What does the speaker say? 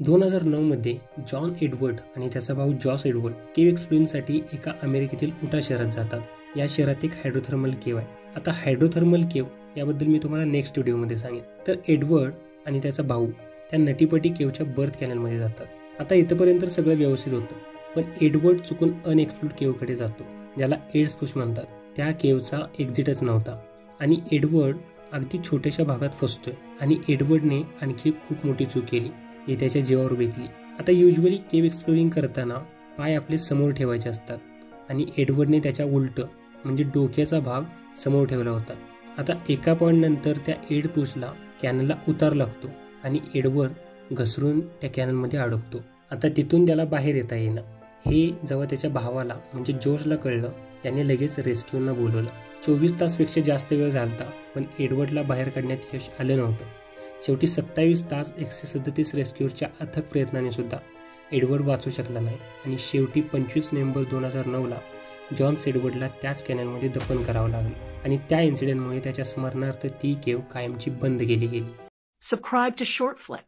2009 मध्ये John Edward आणि त्याचा भाऊ जॉस एडवर्ड केव्ह एक्सप्लोरिंगसाठी एका अमेरिकेतील उटा शहरात जातात। या शहरात एक हायड्रोथर्मल केव्ह आहे। आता हायड्रोथर्मल केव्ह याबद्दल मी तुम्हाला नेक्स्ट व्हिडिओमध्ये सांगेन। तर एडवर्ड आणि त्याचा भाऊ त्या नटीपटी केव्हच्या बर्थ कॅनलमध्ये जातात। आता इथपर्यंत सगळं व्यवस्थित होतं, पण एडवर्ड चुकून अनएक्सप्लोर्ड केव्हकडे जातो, ज्याला एड्स पुश म्हणतात। त्या केव्हचा एक्झिटच नव्हता आणि एडवर्ड अगदी छोट्याशा भागात फसतोय आणि एडवर्डने आणखी खूप मोठी चूक केली, ही त्याच्या जीवावर बेतली। आता युजली केव्ह एक्सप्लोरिंग करताना पाय आपले समोर ठेवायचे असतात आणि एडवर्डने त्याच्या उलट म्हणजे डोक्याचा भाग समोर ठेवला होता। आता एका पॉइंट नंतर त्या एड पुशला कॅनलला उतार लागतो आणि एडवर्ड घसरून त्या कॅनलमध्ये अडकतो। आता तिथून त्याला बाहेर येता येईना। हे जेव्हा त्याच्या भावाला म्हणजे जॉर्जला कळलं, याने लगेच रेस्क्यूना बोलवलं। 24 तासपेक्षा जास्त वेळ झालता, पण एडवर्डला बाहेर काढण्यात यश आलं नव्हतं। शेवटी 27 तास 137 रेस्क्यूअरच्या अथक प्रयत्नाने सुद्धा एडवर्ड वाचू शकला नाही आणि शेवटी 25 नोव्हेंबर 2009ला जॉन्स एडवर्डला त्याच कॅनलमध्ये दफन करावं लागलं आणि त्या इन्सिडेंटमुळे त्याच्या स्मरणार्थ ती केव्ह कायमची बंद केली गेली। Subscribe to Shortflix